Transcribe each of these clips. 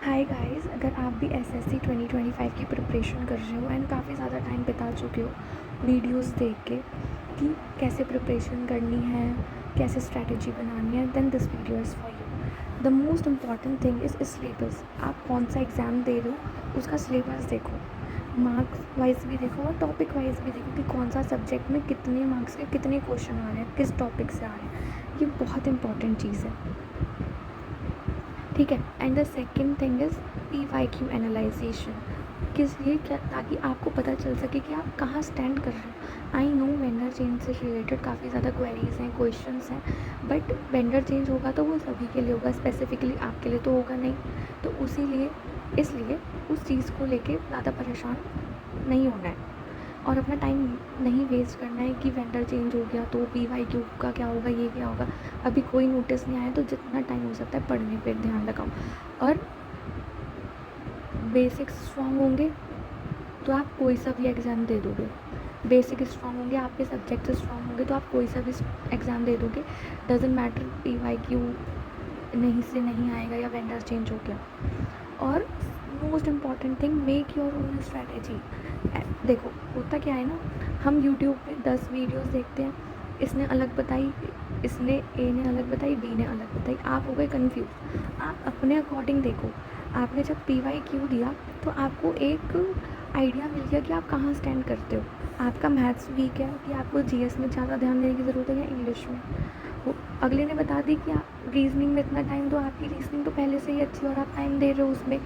Hi guys, अगर आप भी एसएससी 2025 की प्रिपरेशन कर रहे हो एंड काफ़ी ज़्यादा टाइम बिता चुके हो वीडियोस देख के कि कैसे प्रिपरेशन करनी है, कैसे स्ट्रैटेजी बनानी है, then this video is for you. The most important thing is syllabus. आप कौन सा एग्ज़ाम दे रहे हो उसका सिलेबस देखो, मार्क्स वाइज भी देखो और टॉपिक वाइज भी देखो कि कौन सा सब्जेक्ट में कितने मार्क्स के कितने क्वेश्चन आ रहे हैं, किस टॉपिक से आ रहे हैं। ये बहुत इंपॉर्टेंट चीज़ है, ठीक है। And the second thing is PYQ analysation. किस लिए, क्या, ताकि आपको पता चल सके कि आप कहाँ स्टैंड कर रहे हो। आई नो वेंडर चेंज से रिलेटेड काफ़ी ज़्यादा क्वेरीज हैं, क्वेश्चंस हैं, बट वेंडर चेंज होगा तो वो सभी के लिए होगा, स्पेसिफिकली आपके लिए तो होगा नहीं। तो इसलिए उस चीज़ को लेके ज़्यादा परेशान नहीं होना है और अपना टाइम नहीं वेस्ट करना है कि वेंडर चेंज हो गया तो PYQ का क्या होगा, ये क्या होगा। अभी कोई नोटिस नहीं आया, तो जितना टाइम हो सकता है पढ़ने पे ध्यान लगाओ। और बेसिक्स स्ट्रॉन्ग होंगे तो आप कोई सा भी एग्ज़ाम दे दोगे। बेसिक स्ट्रॉन्ग होंगे, आपके सब्जेक्ट स्ट्रॉन्ग होंगे तो आप कोई सा भी एग्ज़ाम दे दोगे। डजेंट मैटर PYQ नहीं से नहीं आएगा या वेंडर चेंज हो गया। और most important thing, make your own strategy. देखो होता क्या है ना, हम यूट्यूब पे 10 वीडियोस देखते हैं, इसने अलग बताई, इसने ए ने अलग बताई, बी ने अलग बताई, आप हो गए कन्फ्यूज़। आप अपने अकॉर्डिंग देखो। आपने जब PYQ दिया तो आपको एक आइडिया मिल गया कि आप कहाँ स्टैंड करते हो। आपका मैथ्स वीक है कि आपको GS में ज़्यादा ध्यान देने की ज़रूरत है या इंग्लिश में। वो अगले ने बता दी कि आप रीजनिंग में इतना टाइम दो, आपकी रीजनिंग तो पहले से ही अच्छी और आप टाइम दे रहे हो उसमें।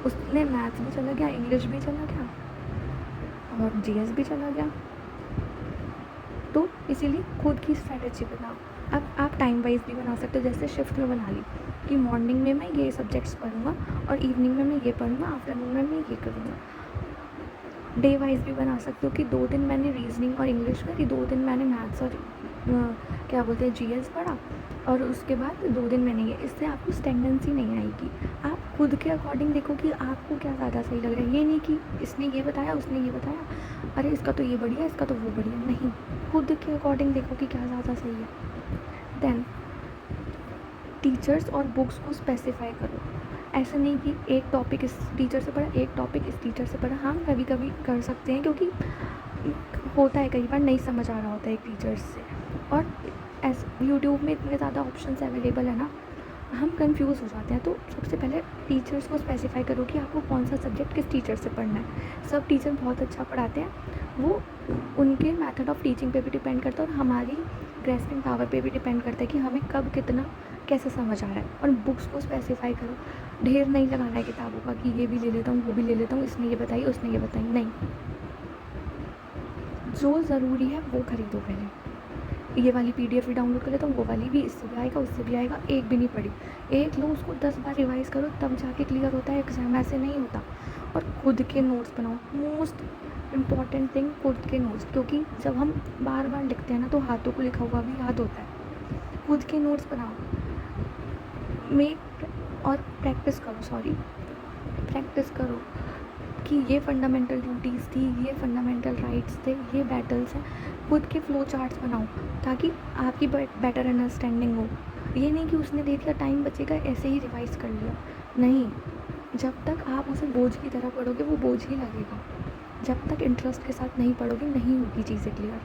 उसने मैथ्स भी चला गया, इंग्लिश भी चला गया और GS भी चला गया। तो इसीलिए खुद की स्ट्रैटेजी बनाओ। अब आप टाइम वाइज भी बना सकते हो, जैसे शिफ्ट में बना ली कि मॉर्निंग में मैं ये सब्जेक्ट्स पढ़ूँगा और इवनिंग में मैं ये पढ़ूँगा, आफ्टरनून में मैं ये करूँगा। डे वाइज भी बना सकते हो कि 2 दिन मैंने रीजनिंग और इंग्लिश करी, 2 दिन मैंने मैथ्स और क्या बोलते हैं GS पढ़ा और उसके बाद 2 दिन मैंने ये। इससे आपको स्टेगनेंसी नहीं आएगी। आप खुद के अकॉर्डिंग देखो कि आपको क्या ज़्यादा सही लग रहा है। ये नहीं कि इसने ये बताया, उसने ये बताया, अरे इसका तो ये बढ़िया, इसका तो वो बढ़िया। नहीं, खुद के अकॉर्डिंग देखो कि क्या ज़्यादा सही है। देन टीचर्स और बुक्स को स्पेसिफाई करो। ऐसा नहीं कि एक टॉपिक इस टीचर से पढ़ा, एक टॉपिक इस टीचर से पढ़ा। हम कभी कभी कर सकते हैं क्योंकि होता है, कई बार नहीं समझ आ रहा होता है एक टीचर्स से। और ऐसे यूट्यूब में इतने ज़्यादा ऑप्शंस अवेलेबल है ना, हम कंफ्यूज हो जाते हैं। तो सबसे पहले टीचर्स को स्पेसिफाई करो कि आपको कौन सा सब्जेक्ट किस टीचर से पढ़ना है। सब टीचर बहुत अच्छा पढ़ाते हैं, वो उनके मेथड ऑफ टीचिंग पे भी डिपेंड करता है और हमारी ग्रेस्पिंग पावर पे भी डिपेंड करता है कि हमें कब कितना कैसे समझ आ रहा है। और बुक्स को स्पेसिफाई करो, ढेर नहीं लगाना है किताबों का कि ये भी ले लेता हूँ, वो भी ले लेता हूँ, इसने ये बताई, उसने ये बताई। नहीं, जो ज़रूरी है वो खरीदो पहले। ये वाली PDF भी डाउनलोड कर लेता हूँ, वो वाली भी, इससे भी आएगा, उससे भी आएगा। एक भी नहीं पढ़ी, एक लो, उसको 10 बार रिवाइज करो, तब जाके क्लियर होता है एग्ज़ाम, ऐसे नहीं होता। और खुद के नोट्स बनाओ। मोस्ट इम्पॉर्टेंट थिंग, खुद के नोट्स, क्योंकि जब हम बार बार लिखते हैं ना तो हाथों को लिखा हुआ भी याद होता है। खुद के नोट्स बनाओ, और प्रैक्टिस करो कि ये फंडामेंटल ड्यूटीज़ थी, ये फंडामेंटल राइट्स थे, ये बैटल्स हैं। खुद के फ्लो चार्ट्स बनाओ ताकि आपकी बेटर अंडरस्टैंडिंग हो। ये नहीं कि उसने दे दिया, टाइम बचेगा, ऐसे ही रिवाइज कर लिया। नहीं, जब तक आप उसे बोझ की तरह पढ़ोगे वो बोझ ही लगेगा। जब तक इंटरेस्ट के साथ नहीं पढ़ोगे नहीं होगी चीज़ें क्लियर।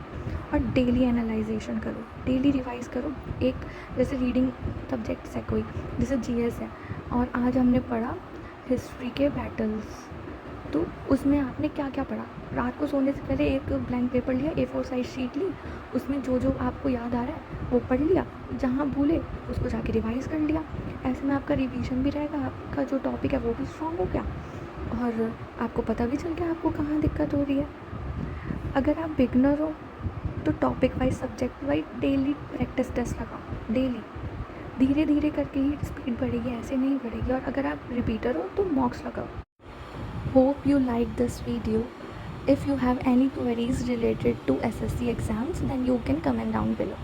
और डेली एनालाइजेशन करो, डेली रिवाइज करो। एक जैसे रीडिंग सब्जेक्ट्स है कोई, जैसे GS है और आज हमने पढ़ा हिस्ट्री के बैटल्स, तो उसमें आपने क्या क्या पढ़ा। रात को सोने से पहले एक ब्लैंक पेपर लिया, A4 साइज शीट ली, उसमें जो जो आपको याद आ रहा है वो पढ़ लिया, जहाँ भूले उसको जाके रिवाइज़ कर लिया। ऐसे में आपका रिवीजन भी रहेगा, आपका जो टॉपिक है वो भी स्ट्रॉन्ग हो गया और आपको पता भी चल गया आपको कहाँ दिक्कत हो रही है। अगर आप बिगनर हो तो topic wise, subject wise daily practice test लगाओ। डेली धीरे धीरे करके ही स्पीड बढ़ेगी, ऐसे नहीं बढ़ेगी। और अगर आप रिपीटर हो तो मॉक्स लगाओ। Hope you like this video. If you have any queries related to SSC exams, then you can comment down below.